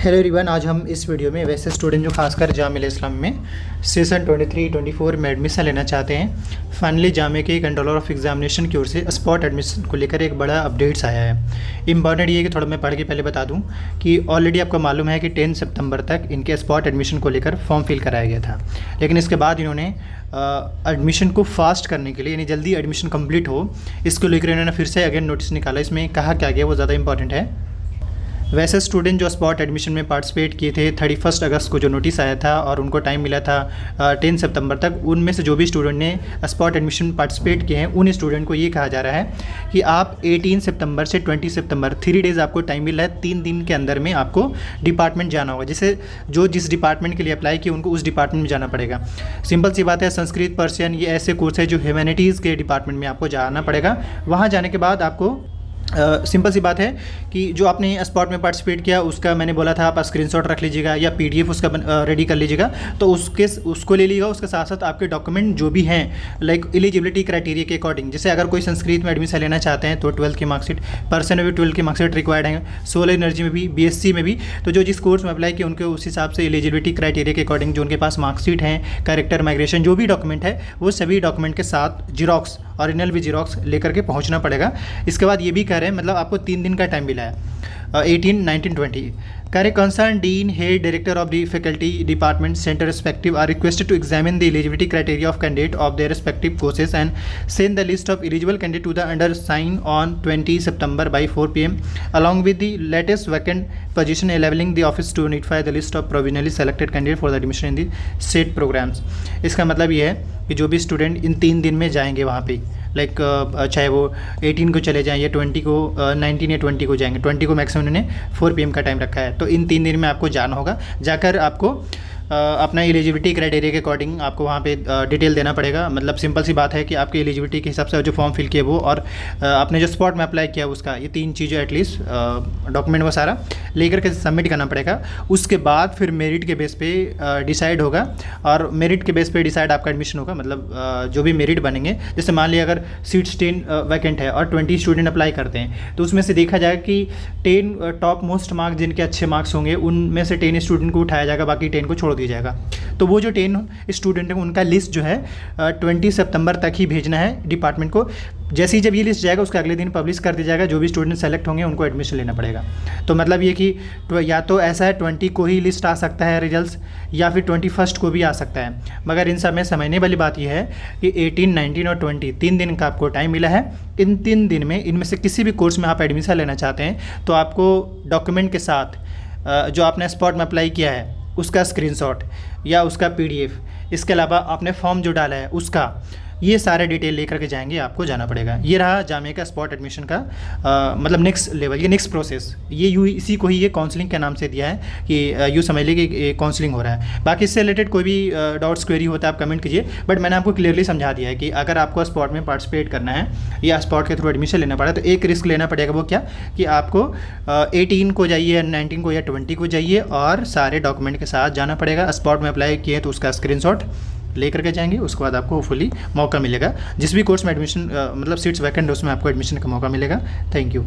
Hello everyone, आज हम इस वीडियो में वैसे स्टूडेंट जो खासकर जामिया इस्लाम में सेशन 23-24 में एडमिशन लेना चाहते हैं, फाइनली जामिया के कंट्रोलर ऑफ एग्जामिनेशन की ओर से स्पॉट एडमिशन को लेकर एक बड़ा अपडेट्स आया है। इंपॉर्टेंट ये है कि थोड़ा मैं पढ़ के पहले बता दूं कि ऑलरेडी आपको मालूम है कि 10 सितंबर तक इनके स्पॉट एडमिशन को लेकर फॉर्म फिल कराया गया था, लेकिन इसके बाद इन्होंने एडमिशन को फास्ट करने के लिए यानी जल्दी एडमिशन कंप्लीट हो, इसको लेकर इन्होंने फिर से अगेन नोटिस निकाला। इसमें कहा क्या गया वो ज़्यादा इंपॉर्टेंट है। वैसे स्टूडेंट जो स्पॉट एडमिशन में पार्टिसिपेट किए थे 31 अगस्त को जो नोटिस आया था और उनको टाइम मिला था 10 सितंबर तक, उनमें से जो भी स्टूडेंट ने स्पॉट एडमिशन पार्टिसिपेट किए हैं उन स्टूडेंट को ये कहा जा रहा है कि आप 18 सितंबर से 20 सितंबर 3 डेज़ आपको टाइम मिला है। 3 दिन के अंदर में आपको डिपार्टमेंट जाना होगा। जैसे जो जिस डिपार्टमेंट के लिए अप्लाई किए उनको उस डिपार्टमेंट में जाना पड़ेगा। सिंपल सी बात है, संस्कृत, पर्शियन ये ऐसे कोर्स है जो ह्यूमैनिटीज़ के डिपार्टमेंट में आपको जाना पड़ेगा। वहाँ जाने के बाद आपको सिंपल सी बात है कि जो आपने स्पॉट में पार्टिसिपेट किया उसका मैंने बोला था आप स्क्रीनशॉट रख लीजिएगा या पीडीएफ उसका रेडी कर लीजिएगा, तो उसको ले लीजिएगा। उसके साथ साथ आपके डॉक्यूमेंट जो भी हैं लाइक एलिजिबिलिटी क्राइटेरिया के अकॉर्डिंग, जैसे अगर कोई संस्कृत में एडमिशन लेना चाहते हैं तो 12th की मार्कशीट, पर्सन में भी 12th की मार्कशीट रिक्वायर्ड है, सोलर एनर्जी में भी, बीएससी में भी, तो जो जिस कोर्स में अप्लाई किए उनके उस हिसाब से एलिजिबिलिटी क्राइटेरिया के अकॉर्डिंग जो उनके पास मार्कशीट है, कैरेक्टर, माइग्रेशन जो भी डॉक्यूमेंट है वो सभी डॉक्यूमेंट के साथ जीरोक्स, ओरिजिनल भी जीरोक्स लेकर के पहुंचना पड़ेगा। इसके बाद ये भी कह रहे हैं मतलब आपको 3 दिन का टाइम मिला है 18, 19, 20। करे concern dean, head, director of the faculty department centre respective are requested to examine the eligibility criteria of candidate of their respective courses and send the list of eligible candidate to the under sign on 20 September by 4 PM along with the latest vacant position enabling the office to notify the list of provisionally selected candidate for the admission in the said programs। इसका मतलब ये है कि जो भी student in 3 दिन में जाएंगे वहाँ पे, लाइक चाहे वो 18 को चले जाएँ या 20 को 19 या 20 को जाएंगे, 20 को मैक्सिमम उन्होंने 4 PM का टाइम रखा है, तो इन 3 दिन में आपको जाना होगा। जाकर आपको अपना एलिजिबिलिटी क्राइटेरिया के अकॉर्डिंग आपको वहाँ पे डिटेल देना पड़ेगा। मतलब सिंपल सी बात है कि आपकी एलिजिबिलिटी के हिसाब से जो फॉर्म फिल किया वो और आपने जो स्पॉट में अप्लाई किया उसका, ये 3 चीज़ें एटलीस्ट डॉक्यूमेंट वो सारा लेकर के सबमिट करना पड़ेगा। उसके बाद फिर मेरिट के बेस पे डिसाइड होगा और मेरिट के बेस पे डिसाइड आपका एडमिशन होगा। मतलब जो भी मेरिट बनेंगे, जैसे मान लिया अगर सीट्स 10 वैकेंट है और 20 स्टूडेंट अप्लाई करते हैं तो उसमें से देखा जाएगा कि 10 टॉप मोस्ट मार्क्स जिनके अच्छे मार्क्स होंगे उनमें से 10 स्टूडेंट को उठाया जाएगा, बाकी 10 को छोड़ दिया जाएगा। तो वो जो 10 स्टूडेंट हैं उनका लिस्ट जो है 20 सितंबर तक ही भेजना है डिपार्टमेंट को। जैसे ही जब ये लिस्ट जाएगा उसके अगले दिन पब्लिश कर दिया जाएगा। जो भी स्टूडेंट सेलेक्ट होंगे उनको एडमिशन लेना पड़ेगा। तो मतलब ये कि या तो ऐसा है 20 को ही लिस्ट आ सकता है रिजल्ट्स, या फिर 21 को भी आ सकता है। मगर इन सब में समझने वाली बात यह है कि 18, 19 और 20 3 दिन का आपको टाइम मिला है। इन 3 दिन में इनमें से किसी भी कोर्स में आप एडमिशन लेना चाहते हैं तो आपको डॉक्यूमेंट के साथ जो आपने स्पॉट में अप्लाई किया है उसका स्क्रीनशॉट या उसका पीडीएफ, इसके अलावा आपने फॉर्म जो डाला है उसका, ये सारे डिटेल लेकर के जाएंगे, आपको जाना पड़ेगा। ये रहा जामिया का स्पॉट एडमिशन का मतलब नेक्स्ट लेवल, ये नेक्स्ट प्रोसेस। ये इसी को ही ये काउंसलिंग के नाम से दिया है कि यूँ समझ लीजिए कि काउंसलिंग हो रहा है। बाकी इससे रिलेटेड कोई भी डाउट्स क्वेरी होता है आप कमेंट कीजिए, बट मैंने आपको क्लियरली समझा दिया है कि अगर आपको स्पॉट में पार्टिसिपेट करना है या स्पॉट के थ्रू एडमिशन लेना पड़ा तो एक रिस्क लेना पड़ेगा। वो क्या कि आपको 18 को जाइए, 19 को या 20 को जाइए और सारे डॉक्यूमेंट के साथ जाना पड़ेगा। स्पॉट में अप्लाई किए तो उसका स्क्रीनशॉट लेकर के जाएंगे। उसके बाद आपको होपफुली मौका मिलेगा, जिस भी कोर्स में एडमिशन मतलब सीट्स वैकेंट है उसमें आपको एडमिशन का मौका मिलेगा। Thank you.